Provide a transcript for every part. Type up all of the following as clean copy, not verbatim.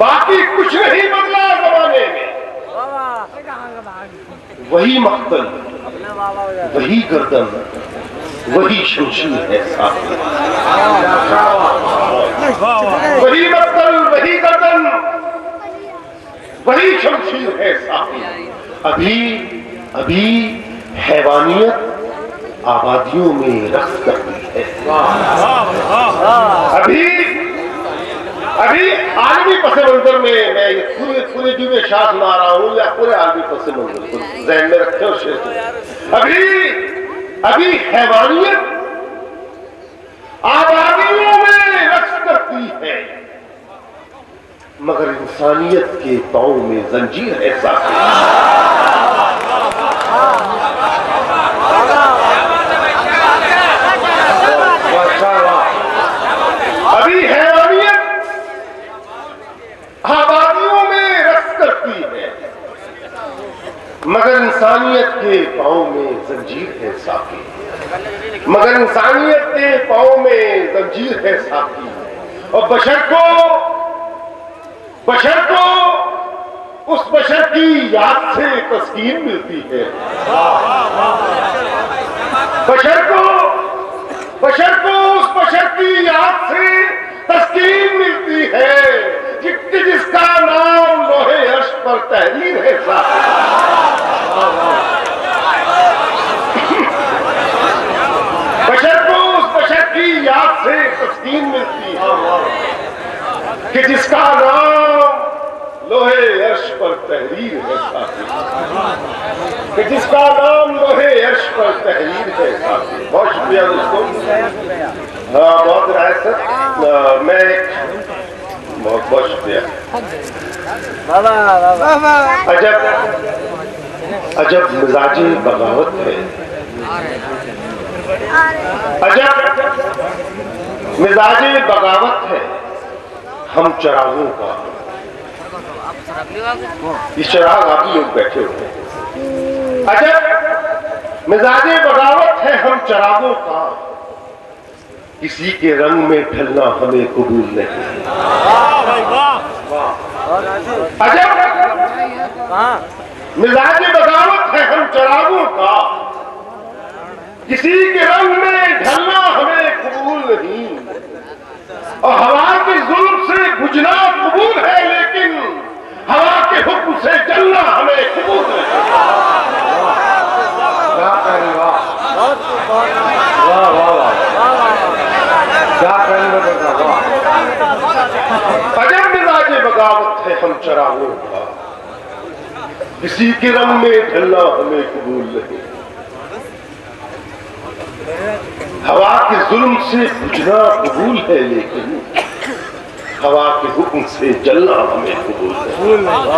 बाकी कुछ नहीं बदला जमाने में। वही मक्तल, वही गर्दन, वही शमशीर है साथी। वही मक्तल, वही गर्दन, वही शमशीर है साथी। अभी हैवानियत आबादियों में रक्स करती है। अभी आलमी पस मंजर में मैं पूरे जुमे शाह सुना रहा हूं या पूरे आलमी पस मंजर को ज़हन में रखे हो शेर। अभी हैवानियत आबादियों में रक्स करती है, मगर इंसानियत के पांव में जंजीर है साथी। अभी हैवानियत आबादियों में रक्स करती है, मगर इंसानियत के पांव में जंजीर है साथी। मगर इंसानियत के पांव में जंजीर है साथी। और बशर को उस बशर की याद से तस्कीन मिलती है। बशर को उस बशर की याद से तस्कीन मिलती है जिसका नाम लोहे अर्श पर तहरीर है साथी। बशर को उस बशर की याद से तस्कीन मिलती है कि जिसका नाम लोहे अर्श पर तहरीर है साथी। कि जिसका नाम लोहे अर्श पर तहरीर है साथी। बहुत शुक्रिया दोस्तों। हाँ, बहुत राय सर। मैं बहुत शुक्रिया। अजब मिजाजी बगावत है, अजब मिजाजी बगावत है हम चरागों का। ये चराग आप लोग बैठे हुए हैं। अजब मिजाजी बगावत है हम चरागों का, किसी के रंग में ढलना हमें कबूल नहीं। अजब मिजाजी बगावत है हम चरागों का, किसी के रंग में ढलना हमें कबूल नहीं। और हवा के जुल्म से बुझना कबूल है, लेकिन हवा के हुक्म से जलना हमें कबूल नहीं। अजब मिजाजे बगावत है हम चरागों का, किसी के रंग में ढलना हमें कबूल नहीं। हवा के जुल्म से बुझना कबूल है, लेकिन हवा के हुक्म से जलना हमें कबूल नहीं।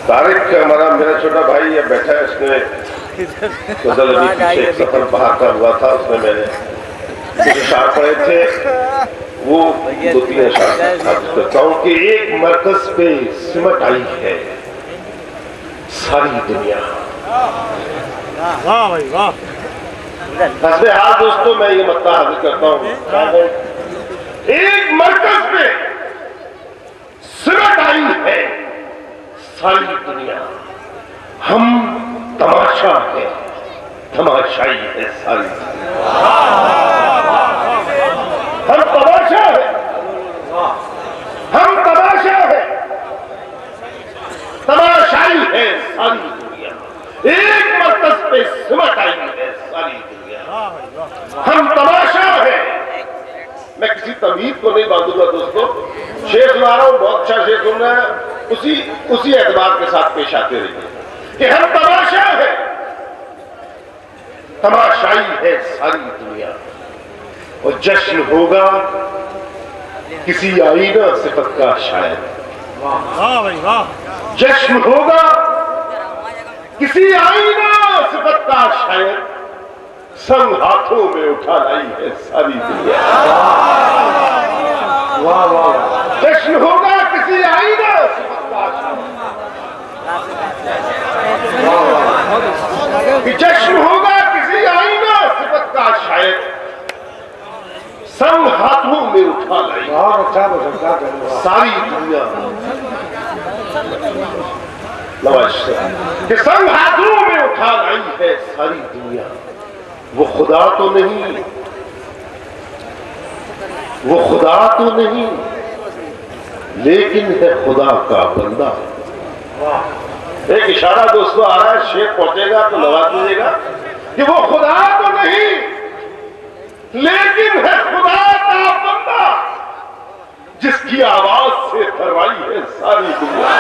तारिक हमारा मेरा छोटा भाई ये बैठा है, उसने गजल अभी पीछे एक सफर बाहर का हुआ था, उसमें मैंने कुछ अशार पढ़े थे, वो 2-3 अशार करता हूँ कि एक मरकज पे सिमट आई है सारी दुनिया। वाह भाई वाह। हाल दोस्तों मैं ये मत्ता हाजिर करता हूँ, एक मरकज पे सिमट आई है सारी दुनिया। हम तमाशा है, तमाशाई है सारी दुनिया। हम तमाशा है, हम तमाशा है, तमाशाई है सारी दुनिया। एक मरकज पे सिमट आई है सारी दुनिया। हम तमाशा है। मैं किसी तमीज को नहीं बांधूंगा दोस्तों, शेर सुना रहा हूं, बहुत अच्छा शेर सुन रहा है, उसी एतबार के साथ पेश आते रहिए कि हम तमाशा है, तमाशाई है सारी दुनिया। और जश्न होगा किसी आईना सिफत का शायद। वाह भाई वाह। जश्न होगा किसी आईना सिफत का शायद, संग हाथों में उठा लाई है सारी दुनिया। वाह वाह। जश्न होगा किसी आईना सिफत का शायद, जश्न होगा किसी आईना सिफत का शायद, संग हाथों में उठा लाई। सारी दुनिया कि संग हाथों में उठा लाई है सारी दुनिया। वो खुदा तो नहीं, वो खुदा तो नहीं, लेकिन है खुदा का बंदा। एक इशारा दोस्तों आ रहा है, शेख पहुंचेगा तो लगा दीजिएगा कि वो खुदा तो नहीं, लेकिन है खुदा का बंदा, जिसकी आवाज से थर्राई है सारी दुनिया।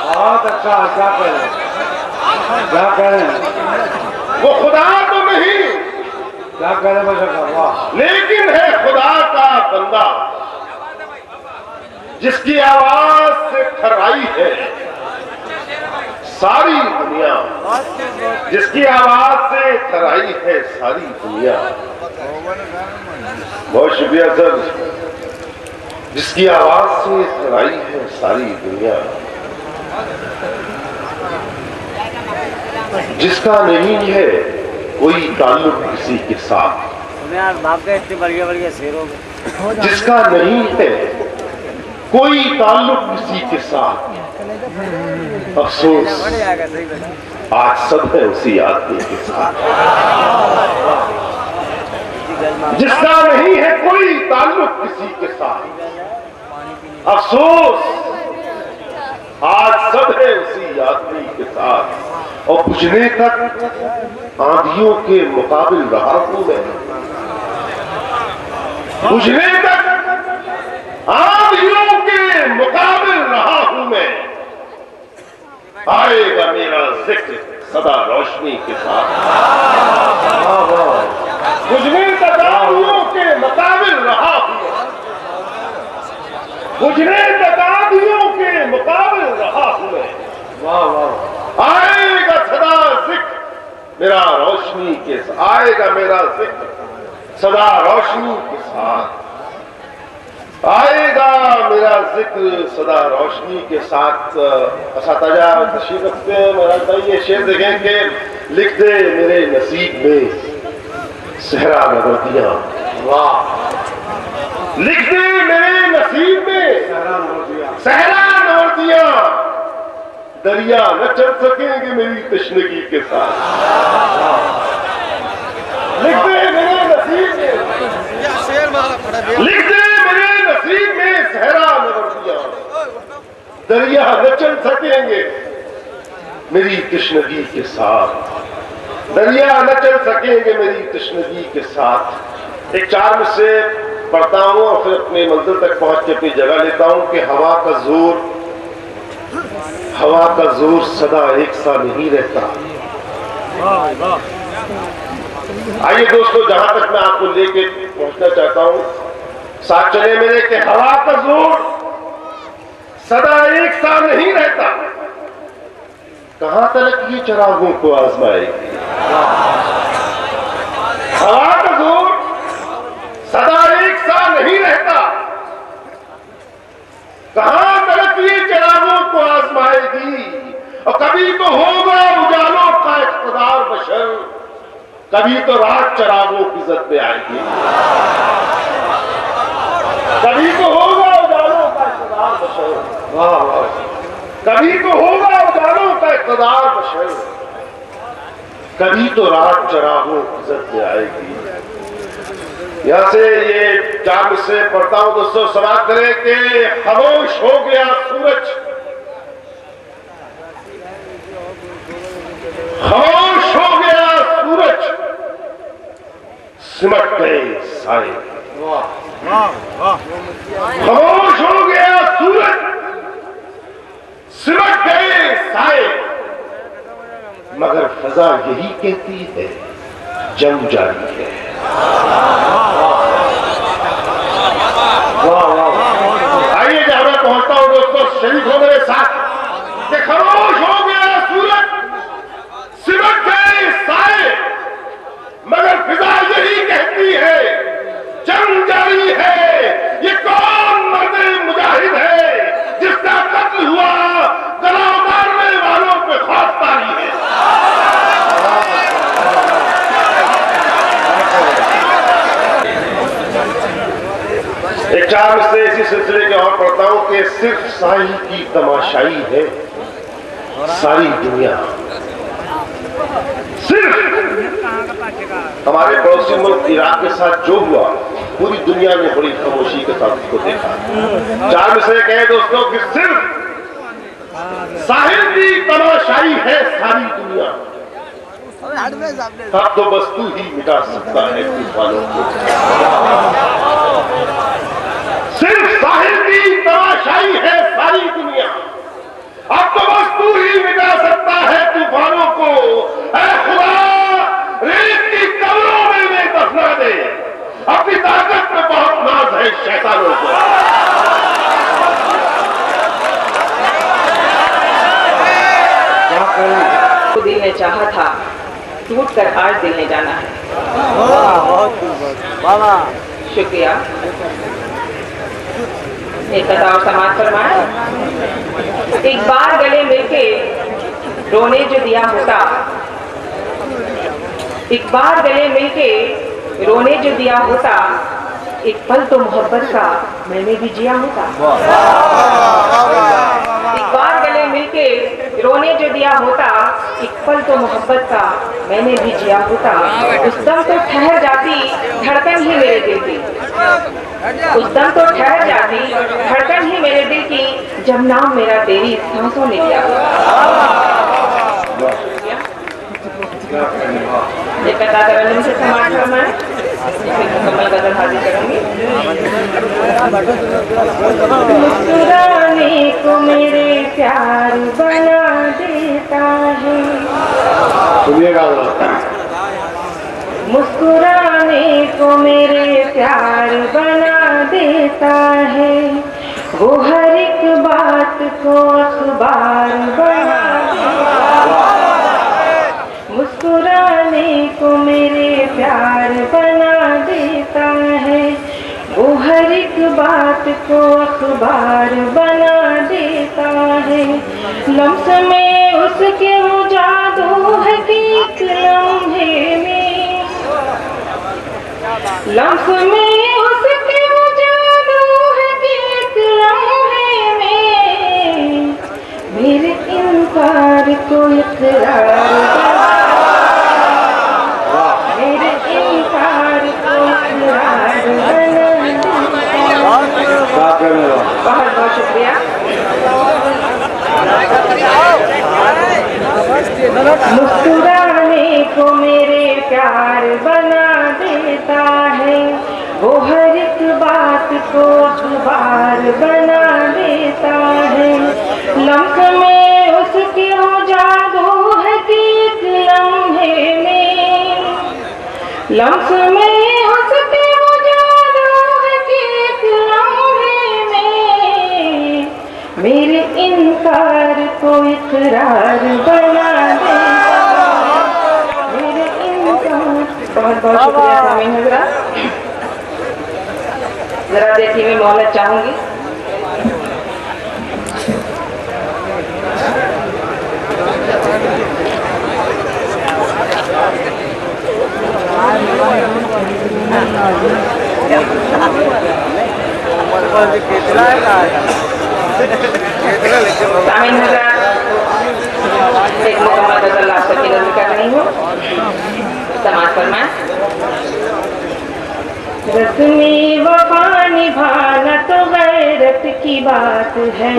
बहुत अच्छा, क्या करें, क्या करें। वो खुदा तो नहीं, क्या करें वाह, लेकिन है खुदा का बंदा, जिसकी आवाज से थर्राई है सारी दुनिया, जिसकी आवाज से थर्राई है सारी दुनिया। बहुत शुक्रिया सर। जिसकी आवाज से थर्राई है सारी दुनिया, जिसका नहीं है कोई ताल्लुक किसी के साथ, इतने बढ़िया शेरों में, जिसका नहीं है कोई ताल्लुक किसी के साथ, अफसोस आज सब है उसी आदमी के साथ। जिसका नहीं है कोई ताल्लुक किसी के साथ, अफसोस आज सब है उसी आदमी के साथ। और बुझने तक आंधियों के मुकाबिल रहा हूं मैं, बुझने तक आंधियों के मुकाबिल रहा हूं मैं। आएगा मेरा जिक्र सदा रोशनी के साथ, बुझने तक आंधियों के मुकाबिल रहा हूं, बुझने तक आंधियों के मुकाबिल रहा हूं मैं। वाह वाह, आएगा सदा जिक्र मेरा रोशनी के साथ, आएगा मेरा जिक्र सदा रोशनी के साथ, आएगा मेरा जिक्र सदा रोशनी के साथ। असातिज़ा तशरीफ रखते हैं महाराज भाई, ये शेर देखें कि लिख दे मेरे नसीब में सहरा नवर्दियां। वाह, लिख दे मेरे नसीब में सहरा नवर्दियां, दरिया न चल सकेंगे मेरी तशनगी के साथ। लिख दे मेरे नसीब में, लिख दे मेरे नसीब में सहरा नवर्दियां, दरिया न चल सकेंगे मेरी तशनगी के साथ, दरिया न चल सकेंगे मेरी तशनगी के साथ। एक चार में से पढ़ता हूं और फिर अपनी मंजिल तक पहुंच के अपनी जगह लेता हूं कि हवा का जोर, हवा का जोर सदा एक सा नहीं रहता। आइए दोस्तों, जहां तक मैं आपको लेके पहुंचना चाहता हूं, साथ चले मेरे कि हवा का जोर सदा एक सा नहीं रहता, कहां तक ये चिरागों को आजमाएगी। हवा का जोर सदा एक सा नहीं रहता, कहां तक ये चिरागों को आजमाएगी। और कभी तो होगा उजालों का इख्तिदार बशर, कभी तो रात चिरागों की इज्जत पे आएगी। कभी तो होगा उजालों का इख्तिदार बशर, वाह वाह, कभी तो होगा उजालों का इख्तिदार बशर, कभी तो रात चिरागों की इज्जत पे आएगी। यहां से ये चार से पढ़ता हूं दोस्तों, समाप्त करें कि खामोश हो गया सूरज, खामोश हो गया सूरज, सिमट गए साए। खामोश हो गया सूरज, सिमट गए साए, मगर फजा यही कहती है जंग जारी है। आइए जहां मैं पहुंचता हूं दोस्तों, शरीक हो मेरे साथ कि खामोश हो गया सूरज, सिमट गए साए, मगर फिजा यही कहती है जंग जारी है। ये कौन मर्दे मुजाहिद है जिसका कत्ल हुआ गला मारने वालों पे खौफ तारी है। ये 4 से इसी सिलसिले के और पढ़ता हूं कि सिर्फ साहिल की तमाशाई है सारी दुनिया। सिर्फ हमारे पड़ोसी मुल्क इराक के साथ जो हुआ पूरी दुनिया ने बड़ी खामोशी के साथ उसको देखा। 4 में से कहे दोस्तों कि सिर्फ साहिल की तमाशाई है सारी दुनिया, तब तो बस तू ही मिटा सकता है तूफानों को। सिर्फ साहिल की तमाशाई है सारी दुनिया, अब तो बस तू ही मिटा सकता है तूफानों को। ऐ खुदा, रेत की कब्रों में दफना दे, अपनी ताकत में बहुत नाज है शैतानों को। दिल ने चाहा था, टूट कर आज दिल ने जाना है। शुक्रिया। एक कथा और समाज फरमाया। एक बार गले मिलके रोने जो दिया होता, एक बार गले मिलके रोने जो दिया होता, एक पल तो मोहब्बत का मैंने भी जिया होता। एक बार गले मिलके रोने जो दिया होता, एक पल तो मोहब्बत का मैंने भी जिया होता। उस दम तो ठहर जाती धड़कन ही मेरे दिल की, उस दम तो ठहर जाती धड़कन ही मेरे दिल की, जब नाम मेरा तेरी सांसों ने लिया। एक कथा तरन्नुम से समाज फरमाए, मुकम्मल गजल हाजिर करूंगी। मुस्कुराने को मेरे प्यार बना देता है, मुस्कुराने को मेरे प्यार बना देता है, वो हर एक बात को अखबार बना देता है, मुस्कुराने को मेरे प्यार बना देता है, वो हर एक बात को अखबार बना देता है। लम्स में उसके वो जादू है कि एक लम्हे में, लम्स में उसके वो जादू है कि एक लम्हे में, मेरे इनकार को इकरार बना, मेरे इनकार को इकरार बना। बहुत बहुत शुक्रिया। मुस्कुराने को मेरे प्यार बना देता है, वो हर एक बात को अखबार बना देता है। लम्स में उसके हो जादू है कि एक लम्हे में, लम्स में उसके हो जादू है कि एक लम्हे में, मेरे इनकार को इकरार बना देता, मेरे इनकार। बहुत बहुत शुक्रिया सामीन हज़रात। जरा देखिए, मैं मोहलत चाहूंगी। सामीन हज़रात, एक मुकम्मल गज़ल आप सबकी नज़र कर रही हूँ, समाज फरमाएं। रस्मे वफा निभाना तो गैरत की बात है,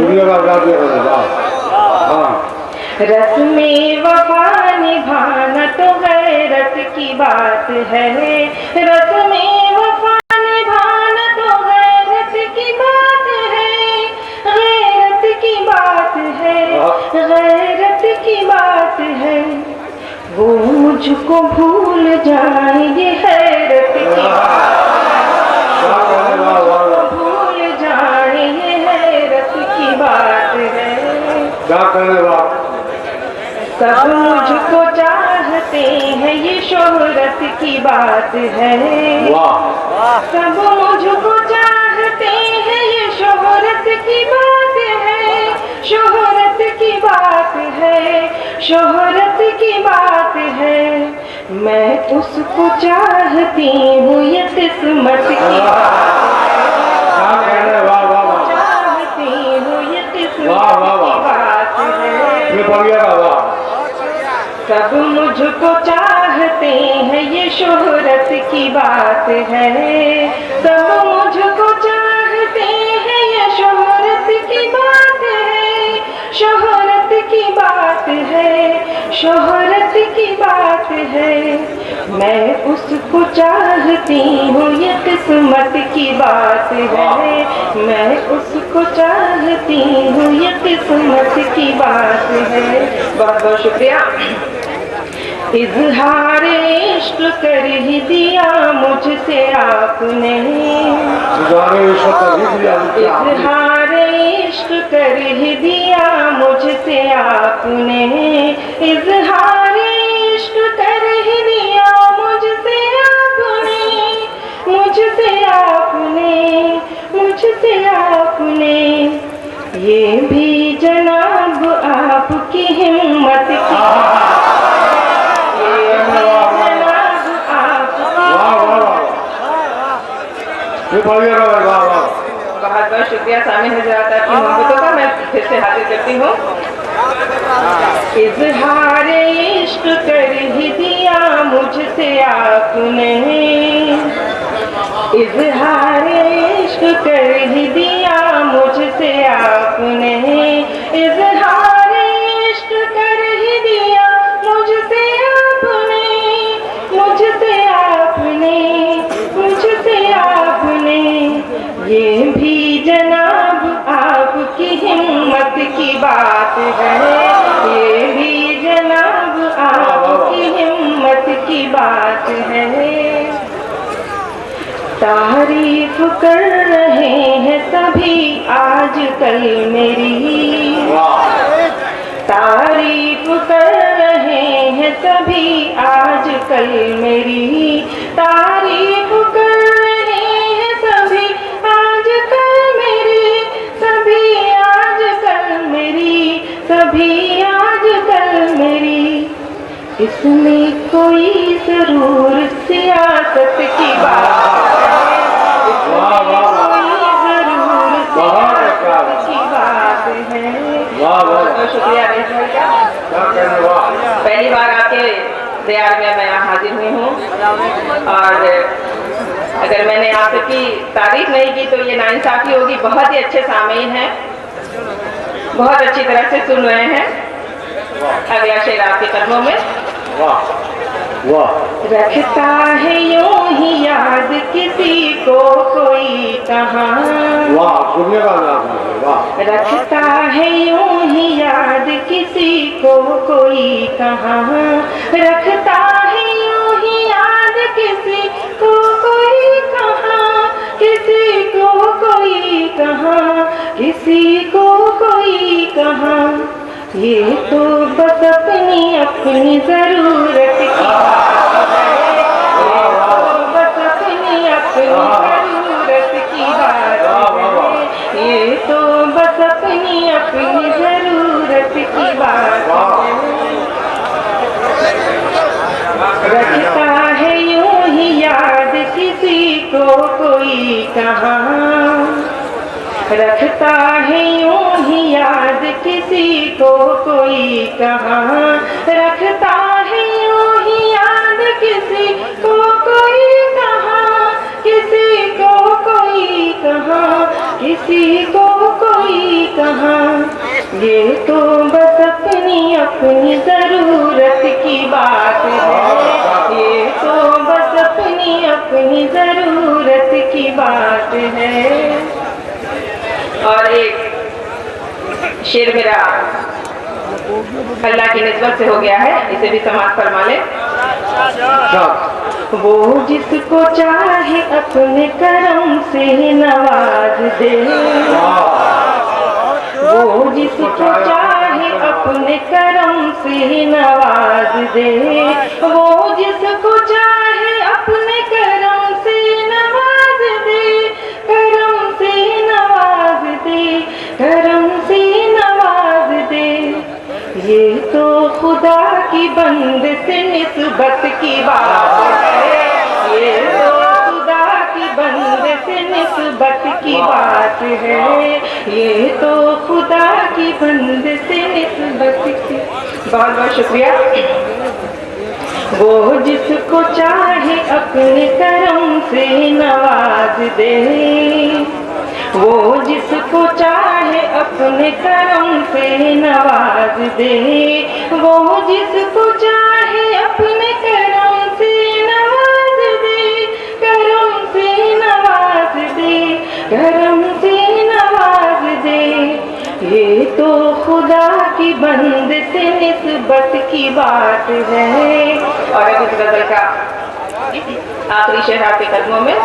रस्मे वफा निभाना तो गैरत की बात है, रस्मे वफा निभाना तो गैरत की बात है, गैरत की बात है, गैरत की बात है। वो मुझको भूल जाए ये हैरत की बात, भूल जाए ये हैरत की बात है। सब मुझको चाहते हैं ये शोहरत की बात है, सब मुझको चाहते हैं ये शोहरत की बात है, शोहरत की बात है, शोहरत की बात है। मैं उसको चाहती हूँ ये किस्मत की बात है। मुझको चाहते हैं ये शोहरत की बात है, सब मुझको चाहते हैं ये शोहरत की बात है, शोहरत की बात है, शोहरत की बात है। मैं उसको चाहती हूँ ये किस्मत की बात है, मैं उसको चाहती हूँ ये किस्मत की बात है। बहुत बहुत शुक्रिया। इजहार इश्क कर ही दिया मुझसे आपने, इजहार इश्क कर ही दिया मुझसे आपने, इजहार इश्क कर ही दिया मुझसे आपने, मुझसे आपने, मुझसे आपने। ये भी जनाब आपकी हिम्मत की, बहुत बहुत शुक्रिया सामी हजरात आपकी मोहब्बतों का। मैं फिर से हाजिर करती हूँ। इजहार इश्क कर ही दिया मुझसे आपने, इजहार इश्क कर ही दिया मुझसे आपने, इजहार इश्क कर ही दिया मुझसे आपने, मुझसे आपने, मुझसे आपने। ये भी जनाब आपकी हिम्मत की बात है, ये भी जनाब आपकी हिम्मत की बात है। तारीफ कर रहे हैं सभी आजकल मेरी, तारीफ कर रहे हैं सभी आजकल मेरी, तारीफ कर रहे हैं सभी आजकल मेरी, सभी आजकल मेरी, सभी आजकल मेरी। इसमें कोई जरूर सियासत की बात है, इसमें कोई जरूर सियासत की बात है। बहुत शुक्रिया रेश भाई का। पहली बार आपके दयार में मैं यहाँ हाजिर हुई हूँ, और अगर मैंने आपकी तारीफ नहीं की तो ये नाइंसाफी होगी। बहुत ही अच्छे सामीन हैं, बहुत अच्छी तरह से सुन रहे हैं। अगला शेर आपके कदमों में। रखता है यूं ही याद किसी को कोई कहाँ, रखता है यूं ही याद किसी को कोई कहाँ, रखता है यूं ही याद किसी को कोई कहाँ, किसी को कोई कहाँ, किसी को कोई कहाँ। ये तो बस अपनी अपनी जरूरत की बात है, ये तो बस अपनी अपनी जरूरत की बात है, ये तो बस अपनी अपनी जरूरत की बात है। रखता है यूं ही याद किसी को कोई कहाँ, रखता है यूं ही याद किसी को कोई कहाँ, रखता है यूं ही याद किसी को कोई कहाँ, किसी को कोई कहाँ, किसी को कोई कहाँ। ये तो बस अपनी अपनी जरूरत की बात है, ये तो बस अपनी अपनी जरूरत की बात है। और एक शेर मेरा अल्लाह की निस्बत से हो गया है, इसे भी समाज फरमा ले। वो जिसको चाहे अपने करम से नवाज दे, वो जिसको चाहे अपने करम से नवाज दे, वो जिसको चाहे अपने करम से नवाज दे, करम से नवाज दे, करम से नवाज दे। ये तो खुदा की बंद से निस्बत की बात है, ये तो खुदा की बंद से निस्बत की बात है, ये तो खुदा की बंद से निस्बत की। बहुत बहुत शुक्रिया। वो जिसको चाहे अपने करम से नवाज दे, वो जिसको चाहे अपने करम से नवाज दे, वो जिसको चाहे अपने करम से नवाज दे, करम से नवाज दे, करम से नवाज दे। ये तो खुदा की बंद से निस्बत की बात है। और अब इस गजल का आखिरी शेर आपके कदमों में।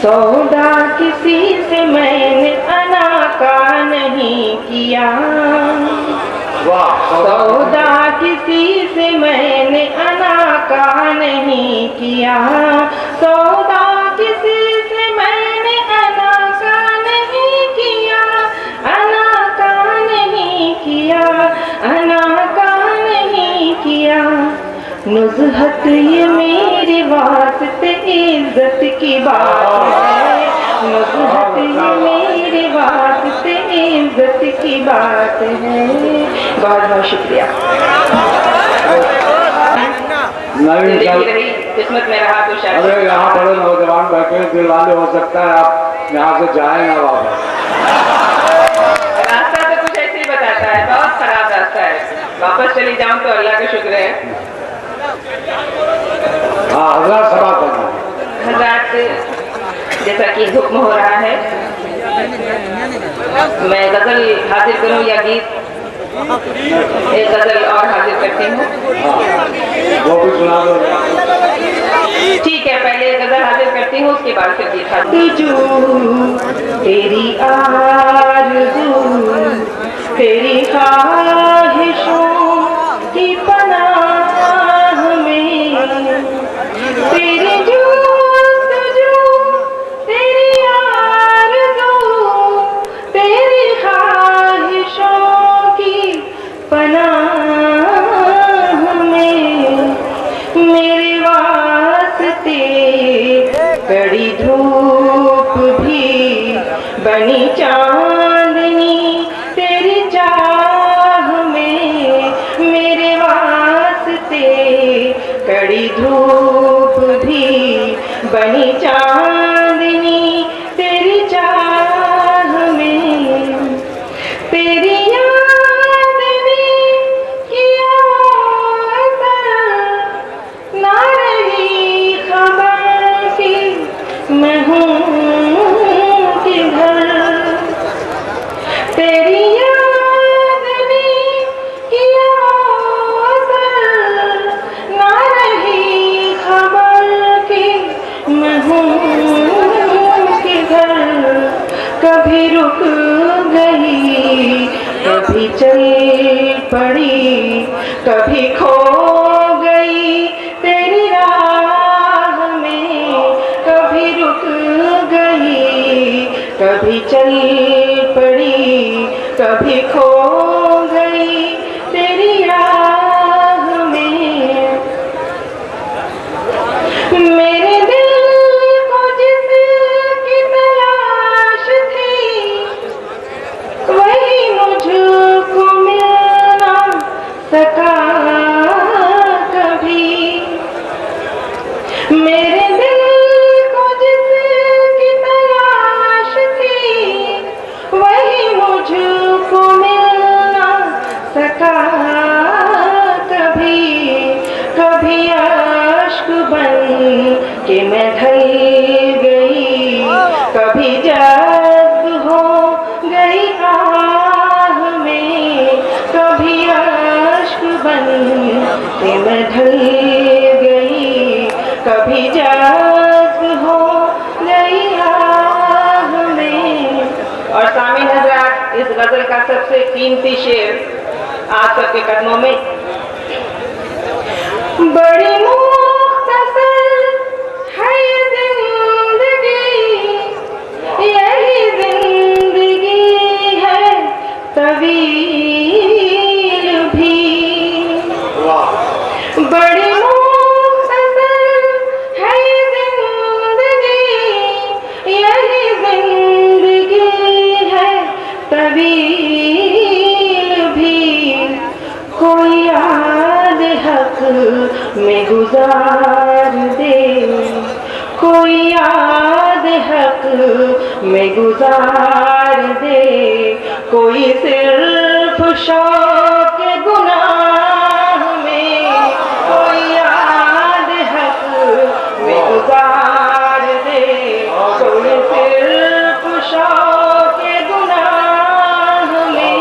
सौदा किसी से मैंने अना का नहीं किया, सौदा किसी से मैंने अना का नहीं किया, सौदा किसी से मैंने अना का नहीं किया, अना का नहीं किया, अना का नहीं किया। नुज़हत ये मेरे वास्ते इज्जत की बात है, नुज़हत ये मेरे वास्ते इज्जत की बात है। बहुत बहुत शुक्रिया। जिंदगी रही, किस्मत में रहा तो शायद। अरे यहाँ बड़े नौजवान बैठे हैं, दिल वाले, हो सकता है आप यहाँ से जाए ना वापस। रास्ता तो कुछ ऐसे ही बताता है, बहुत खराब रास्ता है, वापस चली जाऊं तो अल्लाह का शुक्र है। हाँ, हज़रात सभा करना। हज़रात, जैसा कि हुक्म हो रहा है, मैं गजल हाजिर करूं या गीत? एक गजल और हाजिर करती हूँ। वो भी सुना दो। ठीक है, पहले गजल हाजिर करती हूँ, उसके बाद फिर गीत हाजिर। तेरी आरज़ू, तेरी ख्वाहिशों की पनाह में, तेरी जुस्तजू, तेरी आरज़ू, तेरी ख्वाहिशों की पनाह में, मेरे वास्ते कड़ी धूप भी बनी चांदनी तेरी चाह में, मेरे वास्ते कड़ी धूप भी बनी चांदनी तेरी चाह में। तेरी याद ने किया असर, ना रही खबर की मैं हूँ किधर। तेरी याद ने किया असर, ना रही खबर की मैं हूँ किधर। कभी रुक गई, कभी चल पड़ी, कभी खो गई तेरी राह में, कभी रुक गई, कभी चल पड़ी, कभी खो गई तेरी राह में। मेरे दिल को जिसकी तलाश थी, वही मुझको मिल ना सका कभी। मेरे दिल को जिसकी तलाश थी, वही मुझको मिल ना सका कभी। कभी अश्क बन के मैं ढल गई, कभी जज्ब हो गई आह में, कभी अश्क बन के मैं ढल गई, कभी जज्ब हो गई आह में। और सामीन हज़रात, इस गजल का सबसे कीमती शेर आप सबके कदमों में। बड़ी मुख्तसर है ये जिंदगी, यही जिंदगी है तवील भी। बड़ी मुख्तसर है ये जिंदगी, यही जिंदगी है तवील भी। कोई याद हक कोई याद हक में गुजार दे, कोई सिर्फ शौक गुनाह में, कोई याद हक में गुजार दे, कोई सिर्फ शौक गुनाह में।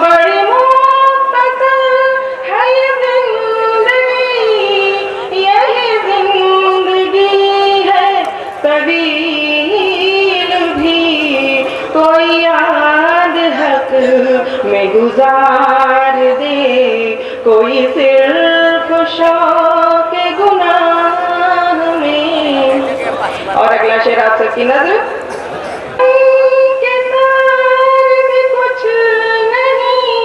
बड़ी मुख्तसर है ये जिंदगी, यही जिंदगी है तवील भी, कोई याद हक में गुजार दे, कोई सिर्फ शौक गुनाह में। और अगला शेर आप सबकी नजर। के सार में कुछ नहीं,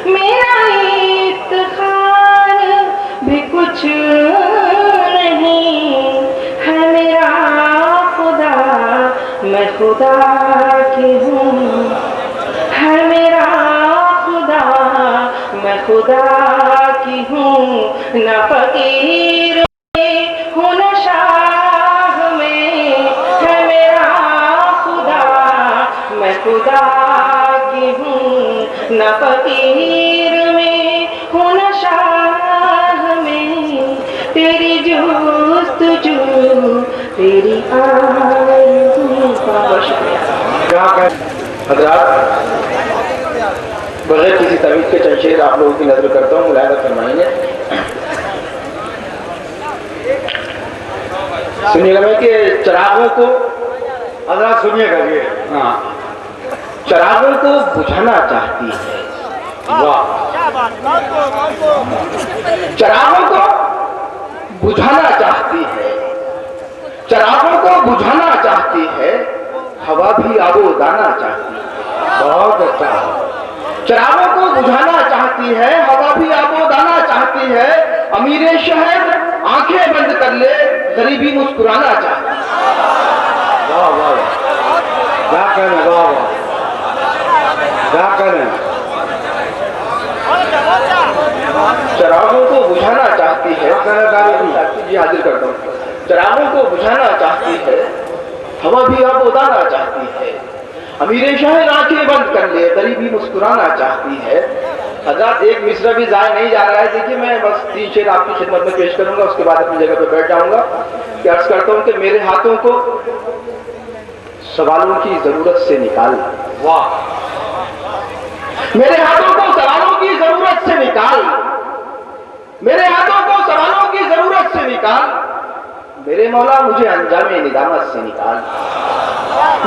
मेरा इफ्तिखार भी कुछ नहीं, है मेरा खुदा मैं खुदा की हूँ, है मेरा खुदा मैं खुदा की हूँ, न फकीर हूँ न शाह में, है मेरा खुदा मैं खुदा की हूँ, न फकीर में हूँ न शाह में। तेरी जुस्तजू तेरी आरज़ू। बहुत शुक्रिया। क्या कह हजरात, बगैर किसी तमीज के चंद शेर आप लोगों की नजर करता हूँ, मुलायदा फरमाएंगे। सुनिएगा मैं कि चिरागों को, हजरात सुनिएगा ये। हाँ, चिरागों को बुझाना चाहती है। वाह, चिरागों को बुझाना चाहती है, चिरागों को बुझाना चाहती है, हवा भी आबो दाना चाहती है। बहुत अच्छा। चिरागों को बुझाना चाहती है, हवा भी आबो दाना चाहती है, अमीरे शहर आंखें बंद कर ले, गरीबी मुस्कुराना चाहती है। वाह वाह, क्या कहना, वाह वाह, क्या कहना। चिरागों को बुझाना चाहती है, जी हाजिर करता हूँ। चिरागों को बुझाना चाहती है, हवा भी आबो दाना चाहती है, अमीरे शहर आंखें बंद कर ले, गरीबी मुस्कुराना चाहती है। हजरत एक मिसरा भी जाया नहीं जा रहा है। देखिए मैं बस 3 शेर आपकी खिदमत में पेश करूंगा, उसके बाद अपनी जगह पर बैठ जाऊंगा। कि अर्ज करता हूं कि मेरे हाथों को सवालों की जरूरत से निकाल। वाह, मेरे हाथों को सवालों की जरूरत से निकाल, मेरे हाथों को सवालों की जरूरत से निकाल, मेरे मौला मुझे अंजामे निदामत से निकाल।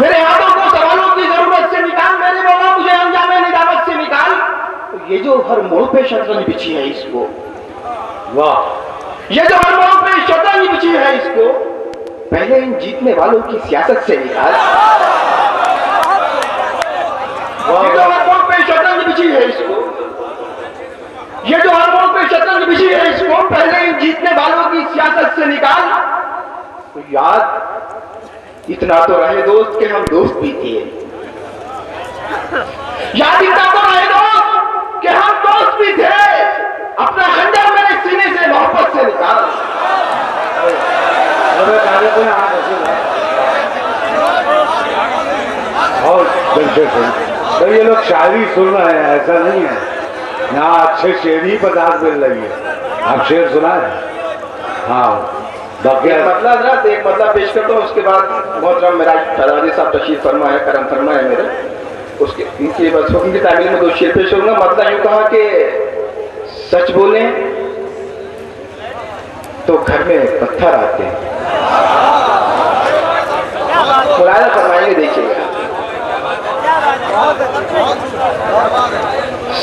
मेरे हाथों को सवालों की जरूरत से निकाल, मेरे मौला मुझे अंजामे निदामत से निकाल। तो ये जो हर मोड़ पे शतरंज बिछी है इसको, वाह, ये जो हर मोड़ पे शतरंज बिछी है इसको, पहले इन जीतने वालों की सियासत से निकाल। ये जो हर मोड़ पे शतरंज बिछी है इसको, ये जो हर मोड़ पे शतरंज बिछी है इसको, पहले इन जीतने वालों की सियासत से निकाल। तो याद इतना तो रहे दोस्त कि हम दोस्त भी थे, याद इतना तो रहे दोस्त कि हम दोस्त भी थे। अपना खंजर मेरे सीने से मोहब्बत से निकाल। और जलसे सुन। तो ये लोग शायरी सुन रहे हैं, ऐसा नहीं है, यहाँ अच्छे शेर ही पदार्थ मिल रही है। आप शेर सुना है? हाँ, बाकी एक मतलब पेश करता हूँ, उसके बाद मोहतरम मेरा फराजी साहब तशरीफ फरमा है, करम फरमा है मेरे, उसके इनकी बस हुक्म की तामील में 2 शेर पेश करूंगा। मतलब यूं कहा कि सच बोलें तो घर में पत्थर आते हैं। मुलायदा फरमाएंगे, देखिएगा।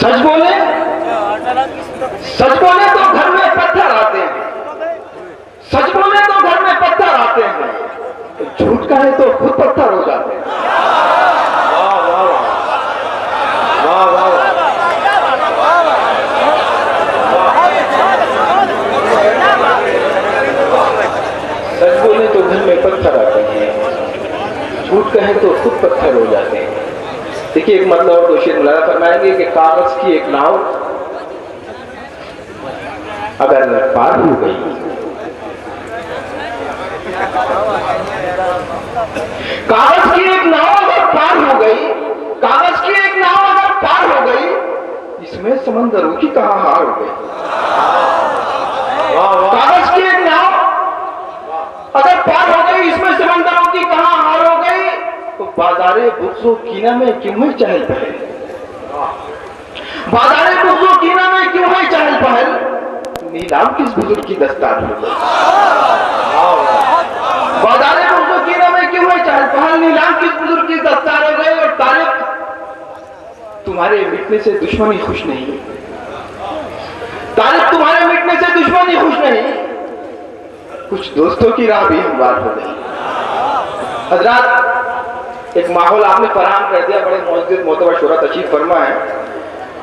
सच बोले तो घर में पत्थर आते हैं, सच बोले तो घर में पत्थर आते हैं, झूठ कहे तो खुद पत्थर हो जाते हैं। वाह वाह वाह वाह वाह, सच बोले तो घर में पत्थर आते हैं, झूठ कहे तो खुद पत्थर हो जाते हैं। देखिए एक मतलब और 2 शेर मुलायदा फरमाएंगे कि कागज की एक नाव अगर पार हो गई कागज की एक नाव अगर पार हो गई, कागज की एक नाव अगर पार हो गई, इसमें समंदरों की कहां हार हो गई। कागज की एक नाव अगर पार हो गई, इसमें समंदरों की कहां हार हो गई, तो बाजारे बुक्सो कीना में क्यों है चहल पहल, बाजारे बुक्सो कीना में क्यों है चहल पहल, नीलाम किस बुजुर्ग की दस्तार हो गई। बाजारे बुक्सो कीना में क्यों है चहल पहल, नीलाम किस बुजुर्ग की दस्तार हो गई। और तारीख तुम्हारे मिटने से दुश्मनी खुश नहीं, तारीख तुम्हारे मिटने से दुश्मनी खुश नहीं, कुछ दोस्तों की राह भी हमवार हो गई। हजरात, एक माहौल आपने फराहम कर दिया, बड़े मौजूद मोतबर शोरा तशरीफ फरमा है।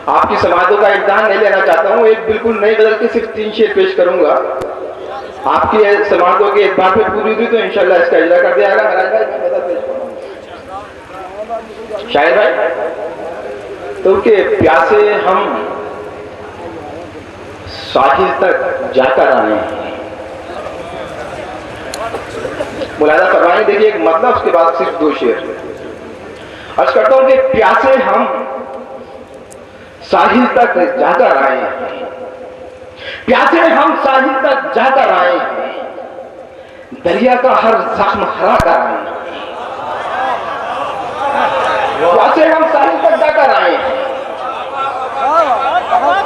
आपकी समाजों का इम्तिहान नहीं लेना चाहता हूँ, एक बिल्कुल नई बदल के सिर्फ 3 शेर पेश करूंगा। आपकी समाजों के इस बार पे पूरी हुई तो इंशाल्लाह इसका इजरा कर दिया जाएगा। महाराज भाई मैं बदल पेश करूंगा। शायर भाई, तो के प्यासे हम साहिल तक जाकर आए हैं। मुलाजा फरमाइए, देखिए एक मतलब, उसके बाद सिर्फ 2 शेर अर्ज करता हूं कि प्यासे हम साहिल तक जाकर आए हैं, प्यासे हम साहिल तक जाकर आए हैं, दरिया का हर जख्म हरा कर आए हैं। प्यासे हम साहिल तक जाकर आए हैं,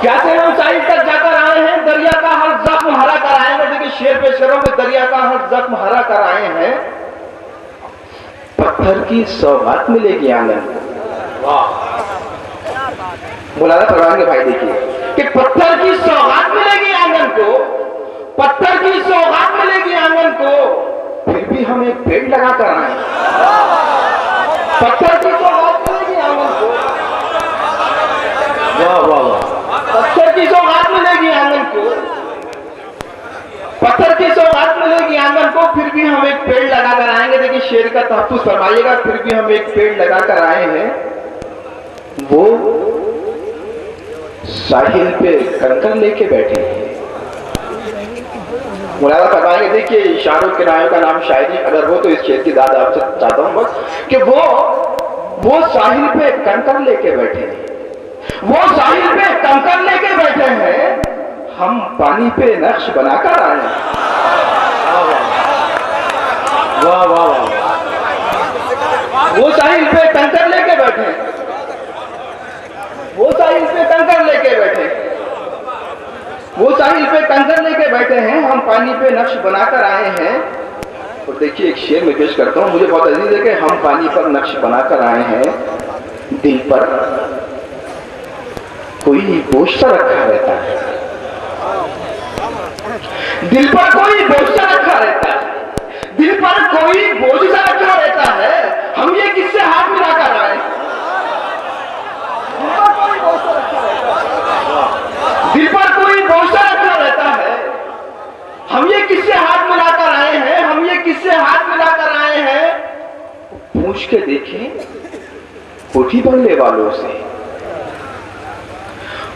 प्यासे हम साहिल तक जाकर आए हैं, दरिया का हर जख्म हरा कर आए हैं। देखिए शेर पेश कर रहा हूं कि दरिया का हर जख्म हरा कर आए हैं, पत्थर की सौगात मिलेगी आंगन। मुलाजा फरमाएंगे भाई, देखिए कि पत्थर की सौगात मिलेगी आंगन को, पत्थर की सौगात मिलेगी आंगन को, फिर भी हम एक पेड़ लगा कर आए। पत्थर की सौगात मिलेगी आंगन को, वाह वाह वाह, पत्थर की सौगात मिलेगी आंगन को, पत्थर की सौगात मिलेगी आंगन को, फिर भी हम एक पेड़ लगा कर आएंगे। देखिए शेर का तहफ्फुज़ फरमाइएगा, फिर भी हम एक पेड़ लगा कर आए हैं, वो साहिल पे कंकर लेके बैठे हैं। मुलाजा फरमाएंगे, देखिए इशारों के नायों का नाम शायरी अगर हो तो इस शेर की दाद आपसे चाहता हूं बस कि वो साहिल पे कंकर लेके बैठे हैं, वो साहिल पे कंकर लेके बैठे हैं, हम पानी पे नक्श बनाकर आए हैं। वाह वाह वाह, वो साहिल पे कंकर लेके बैठे हैं, वो साहिल पे कंकर लेके बैठे, वो साहिल पे कंकर लेके बैठे हैं, हम पानी पे नक्श बनाकर आए हैं। और देखिए एक शेर में पेश करता हूं, मुझे बहुत अजीज है कि हम पानी पर नक्श बनाकर आए हैं, दिल पर कोई बोझ सा रखा रहता है, दिल पर कोई बोझ सा रखा रहता है, दिल पर कोई बोझ सा रखा रहता है, हम ये किससे हाथ मिलाकर आए। दिल पर कोई बोझ सा रखा रहता है, हम ये किससे हाथ मिलाकर आए हैं, हम ये किससे हाथ मिलाकर आए हैं। पूछ के देखें कोठी बंगले वालों से,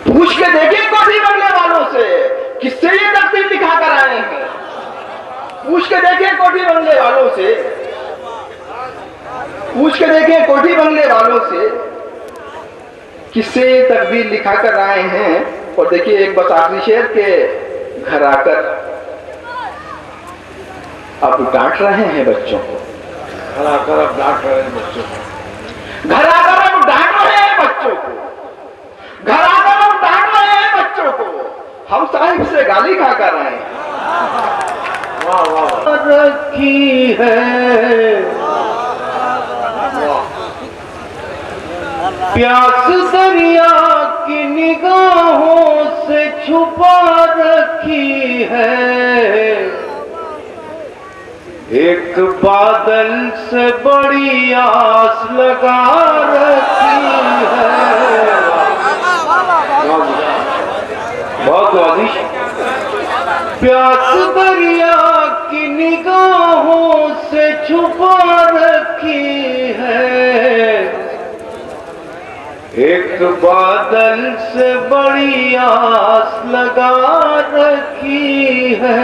पूछ के देखें कोठी बंगले वालों से, किससे ये तकसीम दिखा कर आए हैं। पूछ के देखें कोठी बंगले वालों से, पूछ के देखें कोठी बंगले वालों से, किससे ये तकदीर लिखा कर आए हैं। और देखिए एक बस आखिरी शेर के घर आकर अब डांट रहे हैं बच्चों को, घर आकर अब डांट रहे हैं बच्चों को, घर आकर अब डांट रहे हैं बच्चों को, घर आकर अब डांट रहे हैं बच्चों को, हम साहिब से गाली खा कर आए हैं। वाह वाह, रखी है प्यास दरिया की निगाहों से छुपा रखी है, एक बादल से बड़ी आस लगा रखी है। बहुत वादिश, प्यास दरिया की निगाहों से छुपा रखी है, एक बादल से बड़ी आस लगा रखी है।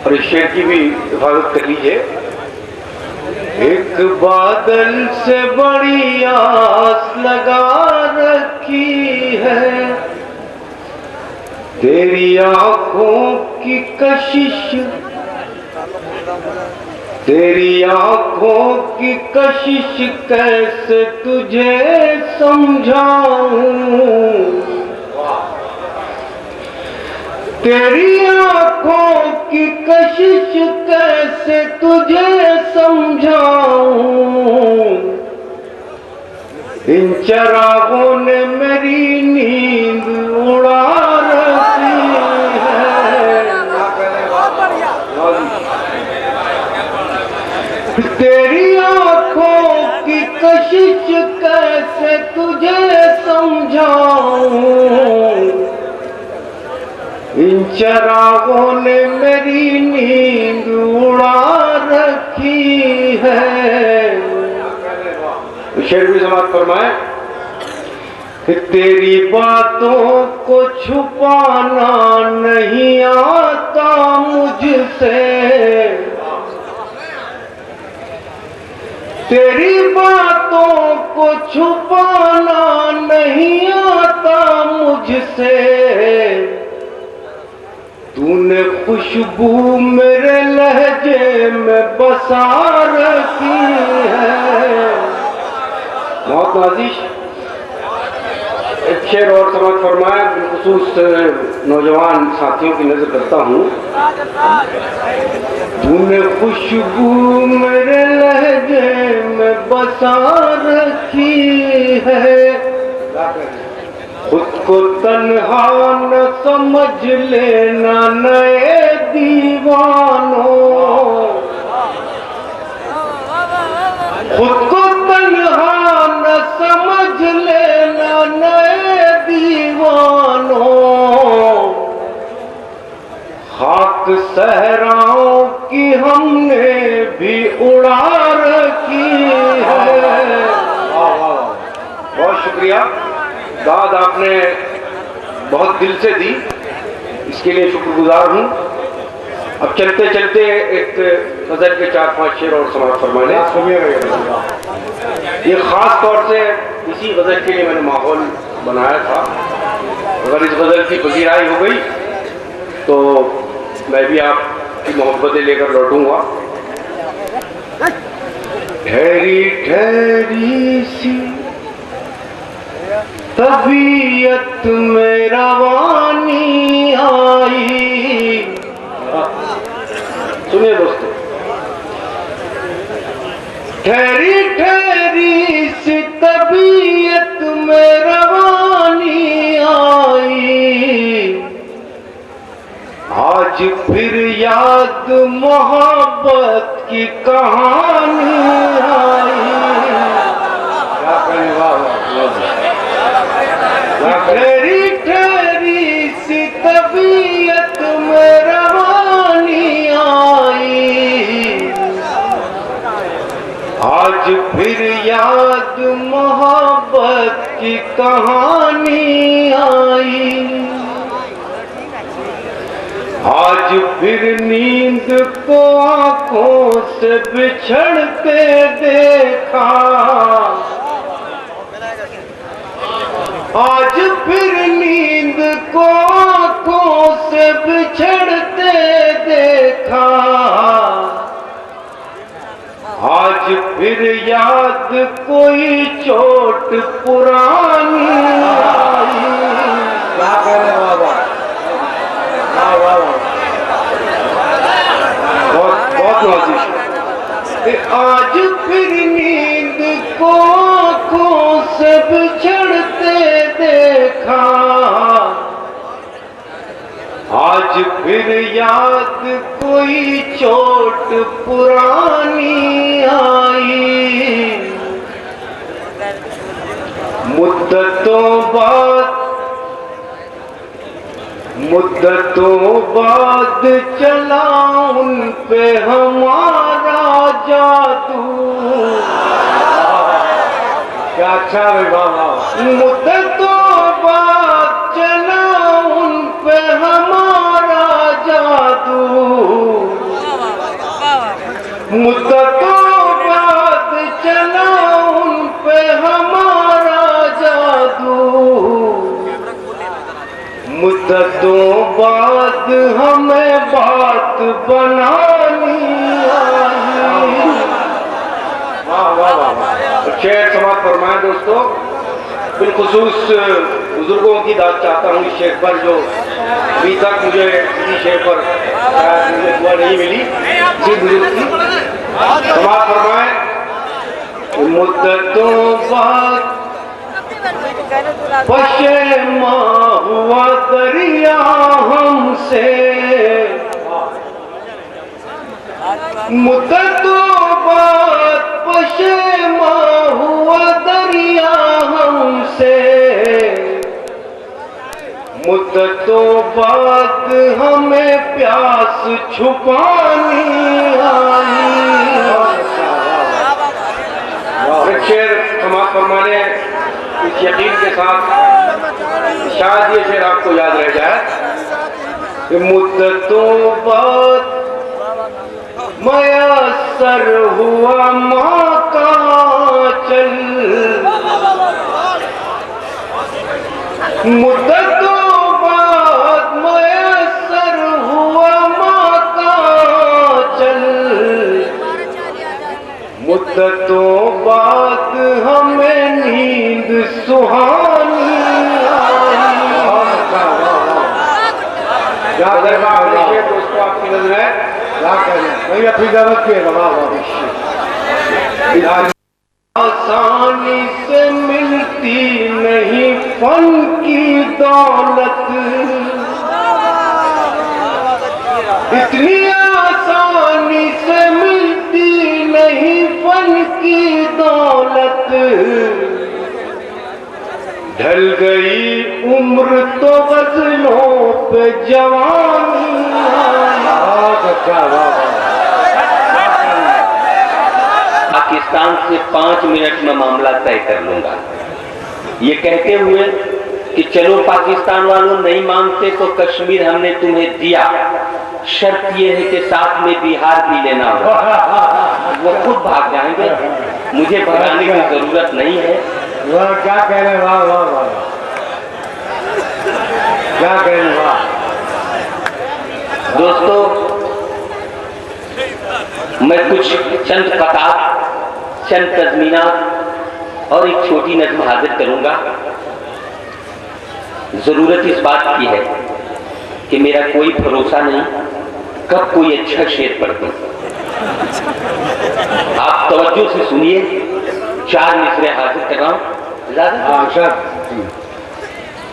और इस शेर की भी हिफाजत कर लीजिए। एक बादल से बड़ी आस लगा रखी है, तेरी आंखों की कशिश, तेरी आंखों की कशिश कैसे तुझे समझाऊं, तेरी आंखों की कशिश कैसे तुझे समझाऊं, इन चरागों ने मेरी नींद उड़ा रखी है, तेरी आंखों की कशिश कैसे तुझे समझाऊं, इन चरागों ने मेरी नींद उड़ा रखी है। शेर भी समाप्त फरमाए कि तेरी बातों को छुपाना नहीं आता मुझसे, तेरी बातों को छुपाना नहीं आता मुझसे, तूने खुशबू मेरे लहजे में बसा रखी है। बहुत नाज़िश एक शेर और समाप्त फरमाए, बिलखुसूस नौजवान साथियों की नजर करता हूँ। तूने खुशबू मेरे लहजे में बसा रखी है, खुद को तन्हा न समझ लेना नए दीवानों, खुद को तन्हा न समझ लेना नए दीवानों, खाक सहराओं की हमने भी उड़ा रखी है। बहुत शुक्रिया, दाद आपने बहुत दिल से दी, इसके लिए शुक्रगुजार हूँ। अब चलते चलते एक गजल के 4-5 शेर और समाप्त फरमाने। ये खास तौर से इसी गजल के लिए मैंने माहौल बनाया था, अगर इस गजल की पजीराई हो गई तो मैं भी आपकी मोहब्बतें लेकर लौटूंगा। ठहरी ठहरी सी तबीयत में रवानी आई, सुनिए दोस्तों, ठहरी ठहरी सी तबीयत में रवानी आई, आज फिर याद मोहब्बत की कहानी आई। क्या कहने वाला, ठहरी ठहरी सी तबीयत में रवानी आई, आज फिर याद मोहब्बत की कहानी आई, आज फिर नींद को आंखों से बिछड़ते देखा, आज फिर नींद को आंखों से बिछड़ते देखा, आज फिर याद कोई चोट पुरानी आई। क्या कहने बाबा, बहुत बहुत नाज़िश। आज फिर नींद को आंखों से बिछड़ते देखा, आज फिर याद कोई चोट पुरानी आई, मुद्दतों बाद चला उन पे हमारा जादू। क्या अच्छा है बाबा, मुद्दतों बाद चला उन पे हमारा जादू, मुद्दतों बाद मुद्दतों बाद हमें बात बनानी आई। वाह वाह वाह। शेर समाप्त फरमाए दोस्तों। बिलखुसूस बुजुर्गों की दाद चाहता हूँ इस शेर पर, जो अभी तक मुझे किसी शेर पर मुझे दुआ नहीं मिली। इसी बुजुर्ग की समाप्त फरमाए। मुद्दतों बाद पशेमा हुआ दरिया हमसे, मुद्दतों बाद पशेमा हुआ दरिया हमसे, मुद्दतों बाद हमें प्यास छुपानी आई। शेर समाप्त फरमाने इस यकीन के साथ शायद ये शेर आपको याद रह जाए। मुद्दतों बाद मयसर हुआ माँ का चल, मुद्दतों बाद मयसर हुआ माँ का चल, मुद्दतों बाद हमें नींद सुहानी आई। दोस्तों आपकी नजर है अपनी जरूरत की आसानी से मिलती नहीं फन की दौलत, इतनी आसानी से मिलती नहीं फन की दौलत, ढल गई उम्र तो गजलों पे जवानी। पाकिस्तान से 5 मिनट में मामला तय कर लूंगा, ये कहते हुए कि चलो पाकिस्तान वालों नहीं मांगते तो कश्मीर हमने तुम्हें दिया, शर्त ये है कि साथ में बिहार भी लेना होगा। वो खुद भाग जाएंगे, मुझे भगाने की जरूरत नहीं है। वाह क्या कह रहे, वाह वाह वाह क्या कह रहे, वाह। दोस्तों मैं कुछ चंद कतार, चंद तज़मीना और एक छोटी नज़्म हाजिर करूंगा। जरूरत इस बात की है कि मेरा कोई भरोसा नहीं कब कोई अच्छा शेर पढ़ दूं। आप तवज्जो से सुनिए, 4 मिसरे हाजिर कर रहा हूं।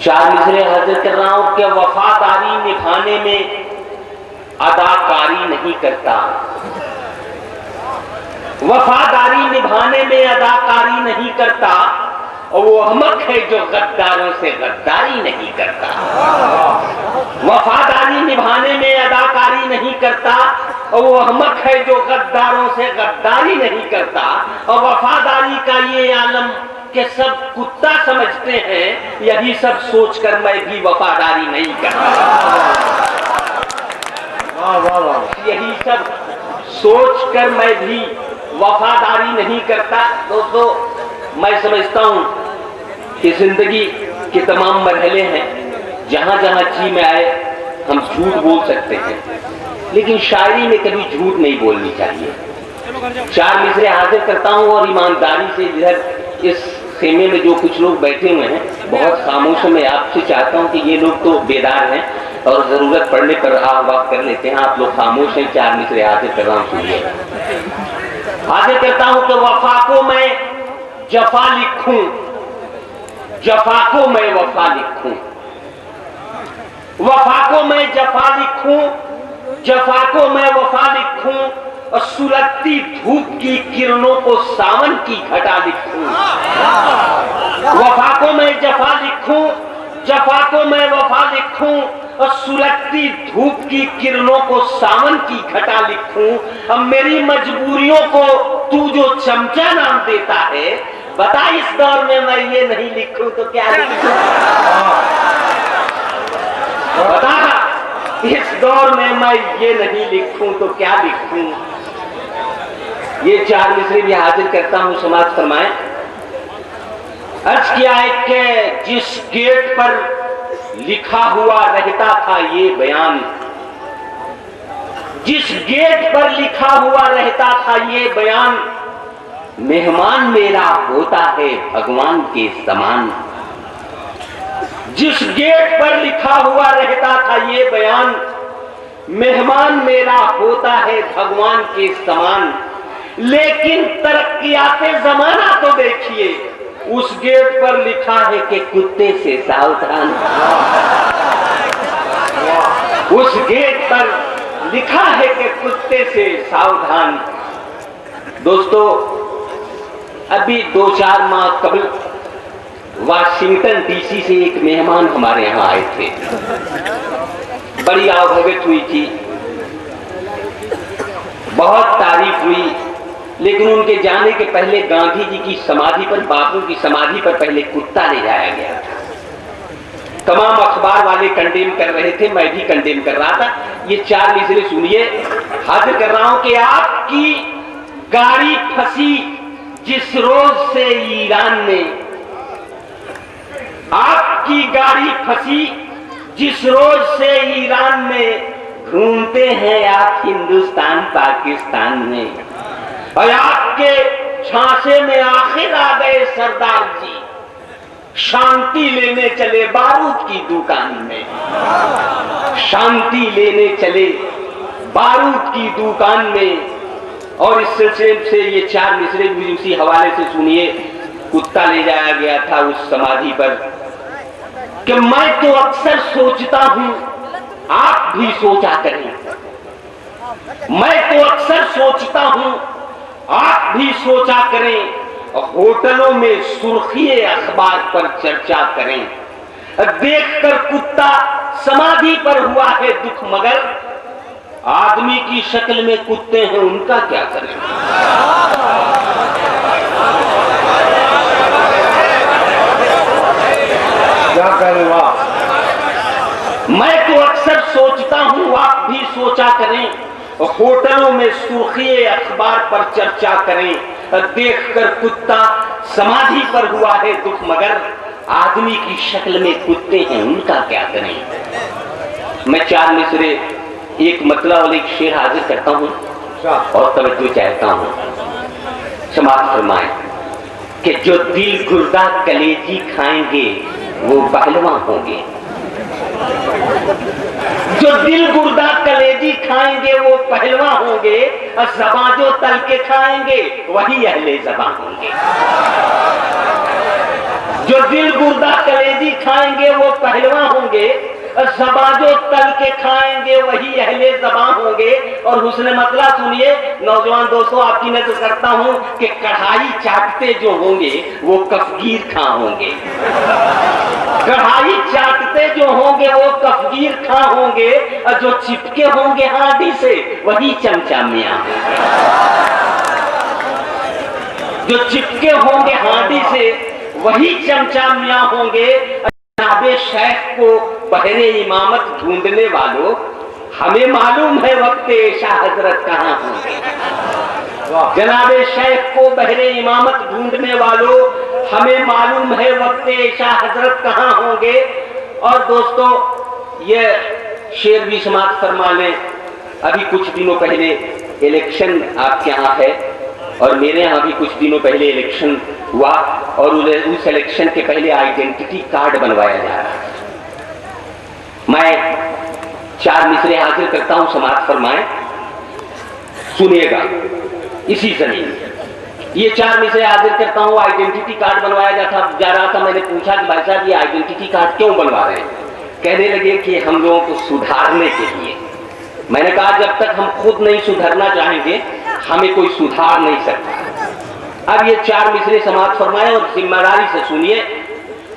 4 मिसरे हाजिर कर रहा हूं कि वफादारी निभाने में अदाकारी नहीं करता, वफादारी निभाने में अदाकारी नहीं करता, और वो अहमक है जो गद्दारों से गद्दारी नहीं करता। वफादारी निभाने में अदाकारी नहीं करता, और वो अहमक है जो गद्दारों से गद्दारी नहीं करता। और वफादारी का ये आलम कि सब कुत्ता समझते हैं, यही सब सोचकर मैं भी वफादारी नहीं करता। यही सब सोचकर मैं भी वफादारी नहीं करता। दोस्तों मैं समझता हूं कि जिंदगी के तमाम मरहले हैं, जहां जहां जी में आए हम झूठ बोल सकते हैं, लेकिन शायरी में कभी झूठ नहीं बोलनी चाहिए। 4 मिसरे हाजिर करता हूं और ईमानदारी से इधर इस खेमे में जो कुछ लोग बैठे हुए हैं, बहुत खामोश में आपसे चाहता हूं कि ये लोग तो बेदार हैं और जरूरत पड़ने पर आवाज कर लेते हैं। आप लोग खामोश हैं, 4 मिसरे हाजिर कर रहा हूं, सुनिए। हाजिर करता हूं कि वफा को मैं जफा लिखूं, जफा को मैं वफा लिखूं, वफा को मैं जफा लिखूं, जफा को मैं वफा लिखूं, और सुलगती धूप की किरणों को सावन की घटा लिखूं। वफा को मैं जफा लिखूं, जफा को मैं वफा लिखूं, और सुलगती धूप की किरणों को सावन की घटा लिखूं। अब मेरी मजबूरियों को तू जो चमचा नाम देता है, बता इस दौर में मैं ये नहीं लिखूं तो क्या लिखूं? बता इस दौर में मैं ये नहीं लिखूं तो क्या लिखूं? ये 4 मिसरे भी हाजिर करता हूं, समाज फरमाए। अर्ज किया है कि जिस गेट पर लिखा हुआ रहता था ये बयान, जिस गेट पर लिखा हुआ रहता था ये बयान, मेहमान मेरा होता है भगवान के समान। जिस गेट पर लिखा हुआ रहता था ये बयान, मेहमान मेरा होता है भगवान के समान। लेकिन तरक्कियाते जमाना तो देखिए, उस गेट पर लिखा है कि कुत्ते से सावधान। उस गेट पर लिखा है कि कुत्ते से सावधान। दोस्तों, अभी 2-4 माह कबल वाशिंगटन डीसी से एक मेहमान हमारे यहाँ आए थे। बड़ी आवभगत हुई थी, बहुत तारीफ हुई, लेकिन उनके जाने के पहले गांधी जी की समाधि पर, बापू की समाधि पर पहले कुत्ता ले जाया गया था। तमाम अखबार वाले कंडेम कर रहे थे, मैं भी कंडेम कर रहा था। ये 4 मिसरे सुनिए, हाजिर कर रहा हूं कि आपकी गाड़ी फंसी जिस रोज से ईरान में, आपकी गाड़ी फंसी जिस रोज से ईरान में, घूमते हैं आप हिंदुस्तान पाकिस्तान में, और आपके झांसे में आखिर आ गए सरदार जी, शांति लेने चले बारूद की दुकान में। शांति लेने चले बारूद की दुकान में। और इस सिलसिले से ये 4 मिसरे भी उसी हवाले से सुनिए। कुत्ता ले जाया गया था उस समाधि पर कि मैं तो अक्सर सोचता हूं, आप भी सोचा करें। मैं तो अक्सर सोचता हूं, आप भी सोचा करें। होटलों में सुर्खिए अखबार पर चर्चा करें। देखकर कुत्ता समाधि पर हुआ है दुख, मगर आदमी की शक्ल में कुत्ते हैं, उनका क्या करें। क्या करें। वाह। मैं तो अक्सर सोचता हूं, आप भी सोचा करें। होटलों में सुर्खिए अखबार पर चर्चा करें। देखकर कुत्ता समाधि पर हुआ है दुख, मगर आदमी की शक्ल में कुत्ते हैं, उनका क्या करें। मैं 4 मिसरे एक मतलब और एक शेर हाजिर करता हूं और तवज्जो चाहता हूं। समाप्त फरमाएं कि जो दिल गुर्दा कलेजी खाएंगे वो पहलवान होंगे। जो दिल गुर्दा कलेजी खाएंगे वो पहलवान होंगे, और ज़बां जो तल के खाएंगे वही अहले ज़बां होंगे। जो दिल गुर्दा कलेजी खाएंगे वो पहलवान होंगे, और ज़बां जो तल के खाएंगे वही अहले ज़बां होंगे। और हुस्न मतला सुनिए नौजवान दोस्तों, आपकी नजर करता हूं कि कढ़ाई चाटते जो होंगे वो कफगीर खां होंगे। कढ़ाई चाटते जो होंगे वो कफगीर खां होंगे, और जो चिपके होंगे हांडी से वही चमचा मियां होंगे। जो चिपके होंगे हांडी से वही चमचा मियां होंगे। जनाबे शेख को बहरे इमामत ढूंढने वालों, हमें मालूम है वक्त शाह हजरत कहां होंगे। जनाबे शेख को बहरे इमामत ढूंढने वालों, हमें मालूम है वक्त शाह हजरत कहां होंगे। और दोस्तों, ये शेर भी समाप्त फरमा लें। अभी कुछ दिनों पहले इलेक्शन आपके यहाँ है, और मेरे यहाँ भी कुछ दिनों पहले इलेक्शन हुआ, और उस इलेक्शन के पहले आइडेंटिटी कार्ड बनवाया जा रहा है। मैं 4 मिसरे हाजिर करता हूं, समाप्त फरमाएं, सुनिएगा। इसी जमीन ये 4 मिसरे हाजिर करता हूं। आइडेंटिटी कार्ड बनवाया जा रहा था। मैंने पूछा कि भाई साहब ये आइडेंटिटी कार्ड क्यों बनवा रहे हैं। कहने लगे कि हम लोगों को सुधारने के लिए। मैंने कहा जब तक हम खुद नहीं सुधरना चाहेंगे हमें कोई सुधार नहीं सकता। अब ये 4 मिसरे समाप्त फरमाएं और जिम्मेदारी से सुनिए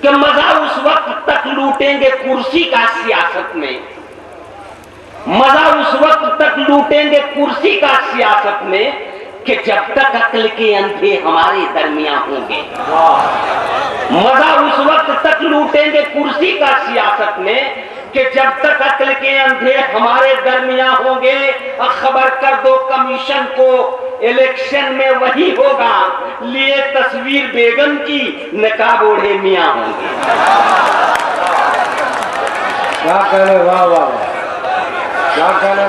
कि मजा उस वक्त तक लूटेंगे कुर्सी का सियासत में, मजा उस वक्त तक लूटेंगे कुर्सी का सियासत में कि जब तक अक्ल के अंधे हमारे दरमियान होंगे। मजा उस वक्त तक लूटेंगे कुर्सी का सियासत में कि जब तक अक्ल के अंधे हमारे दरमियान होंगे। खबर कर दो कमीशन को, इलेक्शन में वही होगा लिए तस्वीर बेगम की, नकाब ओढ़े मियां होंगे। क्या करे, वाह वाह वाह, क्या करे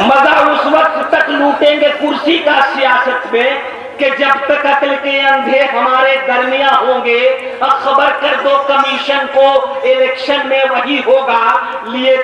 मजा उस वक्त तक लूटेंगे कुर्सी का सियासत में कि जब तक अकल के अंधे हमारे दरमिया होंगे। अब खबर कर दो कमीशन को, इलेक्शन में वही होगा लिए